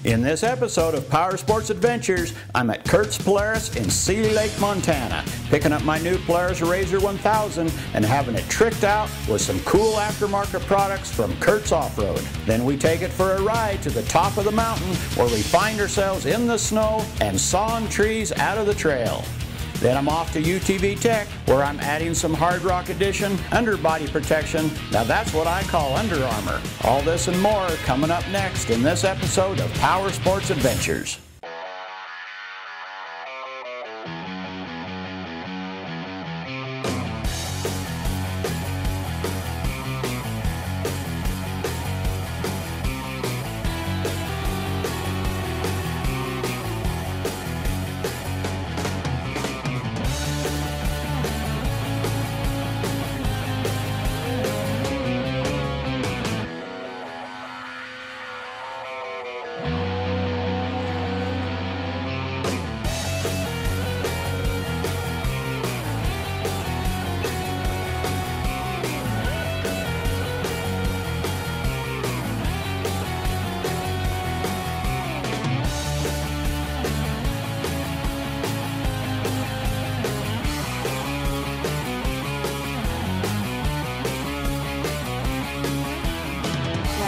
In this episode of PowerSports Adventures, I'm at Kurt's Polaris in Seeley Lake, Montana, picking up my new Polaris RZR 1000 and having it tricked out with some cool aftermarket products from Kurt's Off-Road. Then we take it for a ride to the top of the mountain where we find ourselves in the snow and sawing trees out of the trail. Then I'm off to UTV Tech, where I'm adding some Hard Rock Edition underbody protection. Now that's what I call Under Armour. All this and more coming up next in this episode of PowerSports Adventures.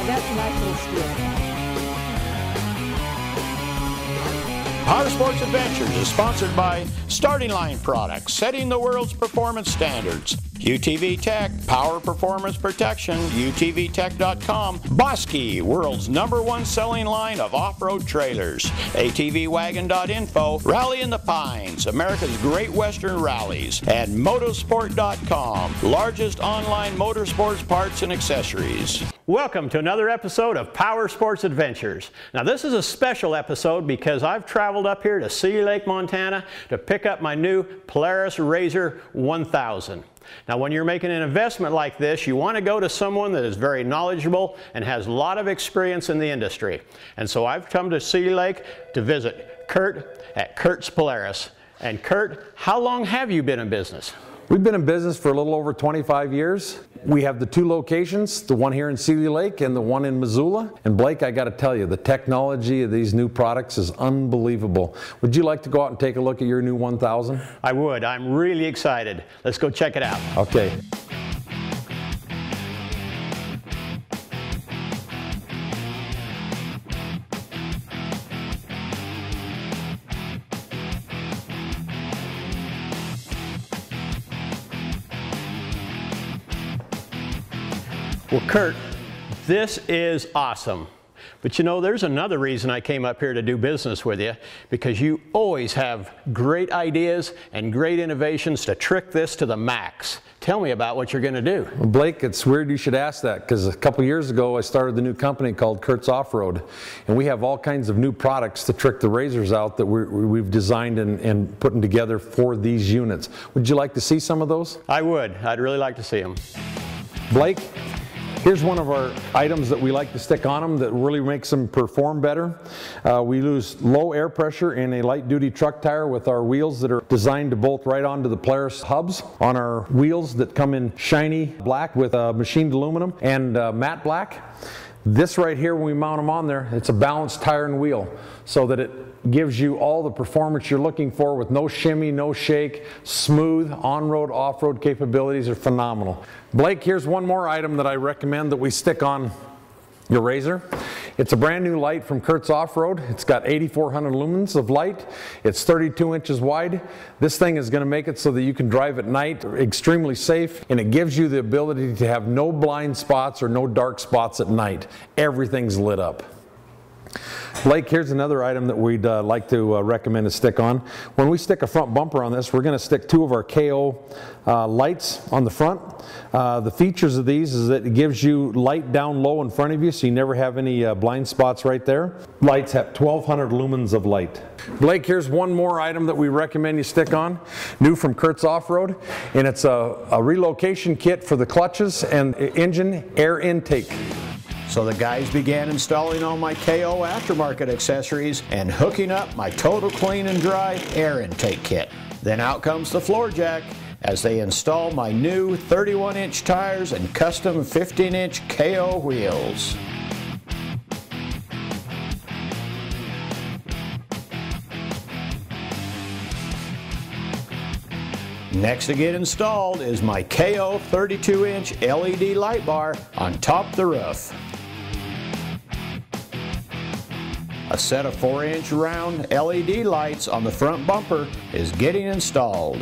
That's a nice little skill. PowerSports Adventures is sponsored by Starting Line Products, setting the world's performance standards. UTV Tech, Power Performance Protection, UTVTech.com, Bosky, world's #1 selling line of off-road trailers, ATVWagon.info, Rally in the Pines, America's Great Western Rallies, and Motosport.com, largest online motorsports parts and accessories. Welcome to another episode of PowerSports Adventures. Now this is a special episode because I've traveled up here to Seeley Lake, Montana to pick up my new Polaris RZR 1000. Now when you're making an investment like this, you want to go to someone that is very knowledgeable and has a lot of experience in the industry. And so I've come to Seeley Lake to visit Kurt at Kurt's Polaris. And Kurt, how long have you been in business? We've been in business for a little over 25 years. We have the two locations, the one here in Seeley Lake and the one in Missoula. And Blake, I got to tell you, the technology of these new products is unbelievable. Would you like to go out and take a look at your new 1000? I would. I'm really excited. Let's go check it out. Okay. Well, Kurt, this is awesome. But you know, there's another reason I came up here to do business with you, because you always have great ideas and great innovations to trick this to the max. Tell me about what you're going to do. Well, Blake, it's weird you should ask that, because a couple years ago I started the new company called Kurt's Off-Road, and we have all kinds of new products to trick the RZRs out that we've designed and putting together for these units. Would you like to see some of those? I would. I'd really like to see them. Blake, here's one of our items that we like to stick on them that really makes them perform better. We use low air pressure in a light duty truck tire with our wheels that are designed to bolt right onto the Polaris hubs on our wheels that come in shiny black with machined aluminum and matte black. This right here, when we mount them on there, it's a balanced tire and wheel so that it gives you all the performance you're looking for with no shimmy, no shake. Smooth on-road, off-road capabilities are phenomenal. Blake, here's one more item that I recommend that we stick on your RZR. It's a brand new light from Kurt's Off-Road. It's got 8,400 lumens of light. It's 32 inches wide. This thing is going to make it so that you can drive at night extremely safe, and it gives you the ability to have no blind spots or no dark spots at night. Everything's lit up. Blake, here's another item that we'd like to recommend to stick on. When we stick a front bumper on this, we're going to stick two of our KO lights on the front. The features of these is that it gives you light down low in front of you, so you never have any blind spots right there. Lights have 1,200 lumens of light. Blake, here's one more item that we recommend you stick on, new from Kurt's Off-Road, and it's a relocation kit for the clutches and engine air intake. So the guys began installing all my KO aftermarket accessories and hooking up my Total Clean and Dry air intake kit. Then out comes the floor jack as they install my new 31-inch tires and custom 15-inch KO wheels. Next to get installed is my KO 32-inch LED light bar on top of the roof. A set of 4-inch round LED lights on the front bumper is getting installed.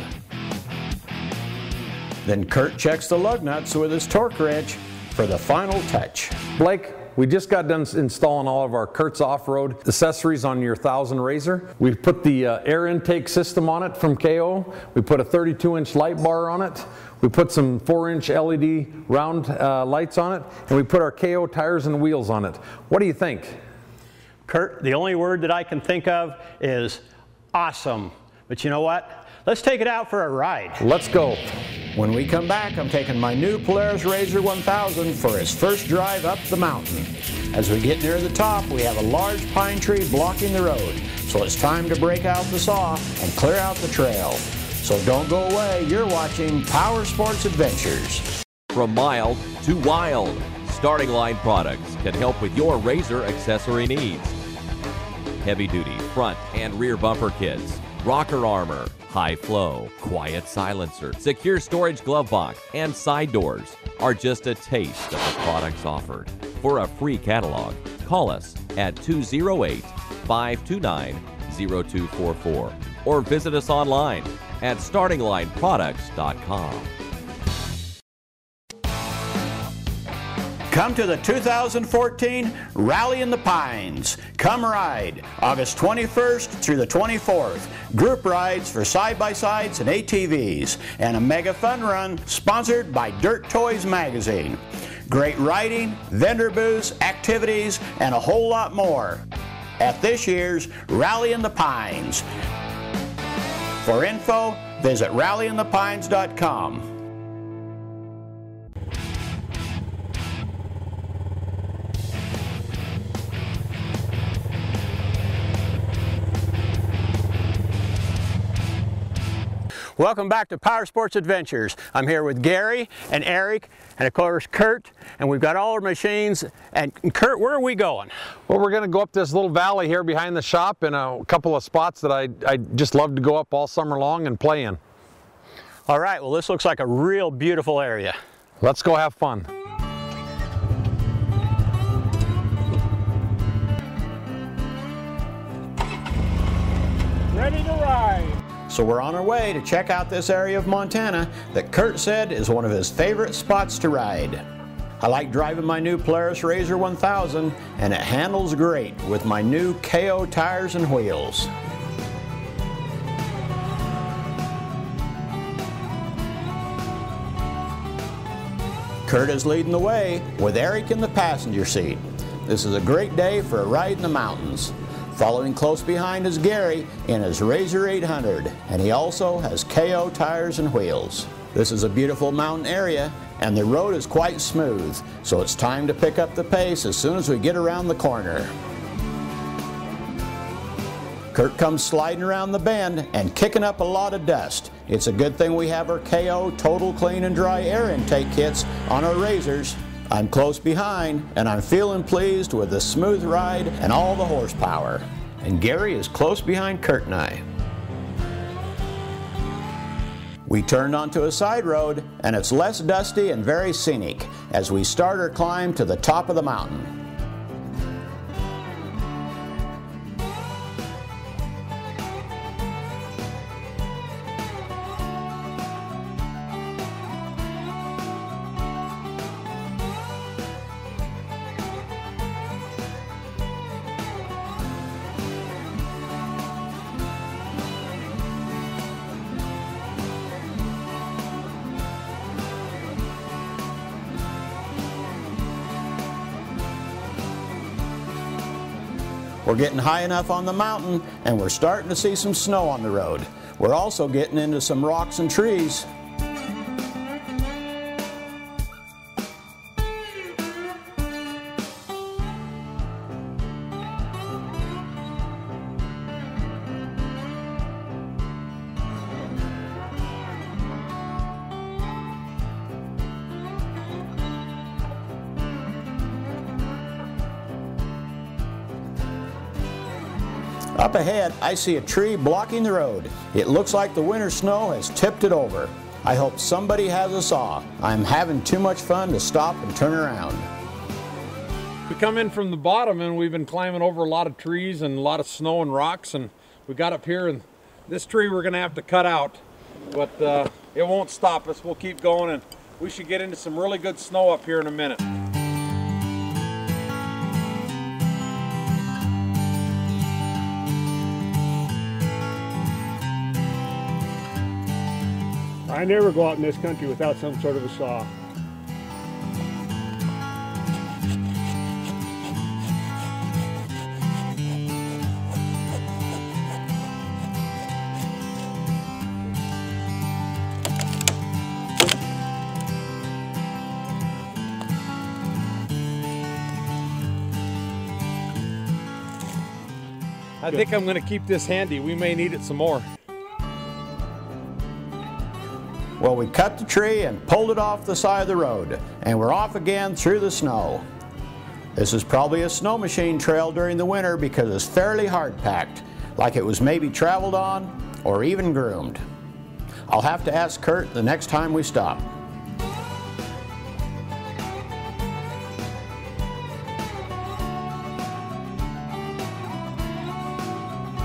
Then Kurt checks the lug nuts with his torque wrench for the final touch. Blake, we just got done installing all of our Kurt's off-road accessories on your 1000 RZR. We put the air intake system on it from KO. We put a 32-inch light bar on it. We put some 4-inch LED round lights on it, and we put our KO tires and wheels on it. What do you think? Kurt, the only word that I can think of is awesome. But you know what? Let's take it out for a ride. Let's go. When we come back, I'm taking my new Polaris RZR 1000 for its first drive up the mountain. As we get near the top, we have a large pine tree blocking the road, so it's time to break out the saw and clear out the trail. So don't go away, you're watching PowerSports Adventures. From mild to wild, Starting Line products can help with your RZR accessory needs. Heavy-duty front and rear bumper kits, rocker armor, high flow, quiet silencer, secure storage glove box, and side doors are just a taste of the products offered. For a free catalog, call us at 208-529-0244 or visit us online at startinglineproducts.com. Come to the 2014 Rally in the Pines. Come ride August 21st through the 24th. Group rides for side-by-sides and ATVs, and a mega fun run sponsored by Dirt Toys Magazine. Great riding, vendor booths, activities, and a whole lot more at this year's Rally in the Pines. For info, visit rallyinthepines.com. Welcome back to PowerSports Adventures. I'm here with Gary and Eric and of course Kurt, and we've got all our machines. And Kurt, where are we going? Well, we're going to go up this little valley here behind the shop in a couple of spots that I just love to go up all summer long and play in. All right, well this looks like a real beautiful area. Let's go have fun. Ready to ride. So we're on our way to check out this area of Montana that Kurt said is one of his favorite spots to ride. I like driving my new Polaris RZR 1000, and it handles great with my new KO tires and wheels. Kurt is leading the way with Eric in the passenger seat. This is a great day for a ride in the mountains. Following close behind is Gary in his RZR 800, and he also has KO tires and wheels. This is a beautiful mountain area, and the road is quite smooth, so it's time to pick up the pace as soon as we get around the corner. Kurt comes sliding around the bend and kicking up a lot of dust. It's a good thing we have our KO Total Clean and Dry air intake kits on our RZRs. I'm close behind, and I'm feeling pleased with the smooth ride and all the horsepower. And Gary is close behind Kurt and I. We turned onto a side road, and it's less dusty and very scenic as we start our climb to the top of the mountain. We're getting high enough on the mountain, and we're starting to see some snow on the road. We're also getting into some rocks and trees. Up ahead, I see a tree blocking the road. It looks like the winter snow has tipped it over. I hope somebody has a saw. I'm having too much fun to stop and turn around. We come in from the bottom and we've been climbing over a lot of trees and a lot of snow and rocks, and we got up here and this tree we're gonna have to cut out, but it won't stop us. We'll keep going, and we should get into some really good snow up here in a minute. I never go out in this country without some sort of a saw. I think I'm going to keep this handy. We may need it some more. Well, we cut the tree and pulled it off the side of the road, and we're off again through the snow. This is probably a snow machine trail during the winter because it's fairly hard packed, like it was maybe traveled on or even groomed. I'll have to ask Kurt the next time we stop.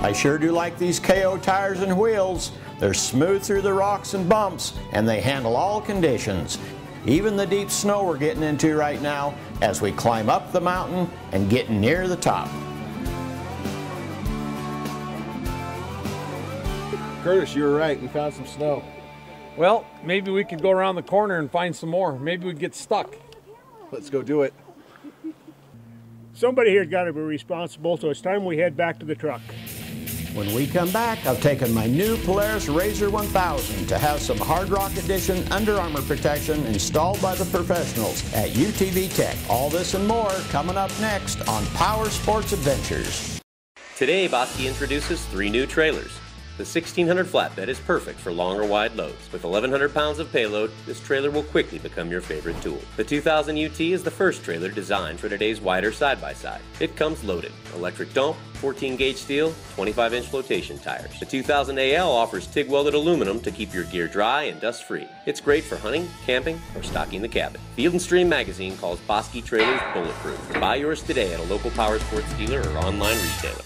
I sure do like these KO tires and wheels. They're smooth through the rocks and bumps, and they handle all conditions, even the deep snow we're getting into right now as we climb up the mountain and get near the top. Curtis, you were right. We found some snow. Well, maybe we could go around the corner and find some more. Maybe we'd get stuck. Let's go do it. Somebody here's got to be responsible, so it's time we head back to the truck. When we come back, I've taken my new Polaris RZR 1000 to have some Hard Rock Edition Under Armour protection installed by the professionals at UTV Tech. All this and more coming up next on PowerSports Adventures. Today, Bosky introduces 3 new trailers. The 1600 flatbed is perfect for long or wide loads. With 1,100 pounds of payload, this trailer will quickly become your favorite tool. The 2000 UT is the first trailer designed for today's wider side-by-side. It comes loaded. Electric dump, 14-gauge steel, 25-inch flotation tires. The 2000 AL offers TIG-welded aluminum to keep your gear dry and dust-free. It's great for hunting, camping, or stocking the cabin. Field & Stream magazine calls Bosky trailers bulletproof. Buy yours today at a local PowerSports dealer or online retailer.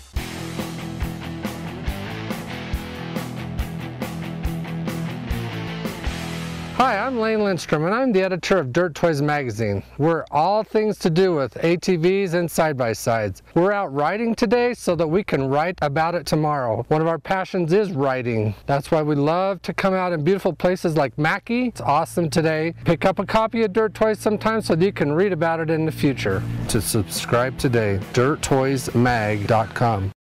Hi, I'm Lane Lindstrom, and I'm the editor of Dirt Toys Magazine. We're all things to do with ATVs and side-by-sides. We're out riding today so that we can write about it tomorrow. One of our passions is writing. That's why we love to come out in beautiful places like Mackey. It's awesome today. Pick up a copy of Dirt Toys sometime so that you can read about it in the future. To subscribe today, dirttoysmag.com.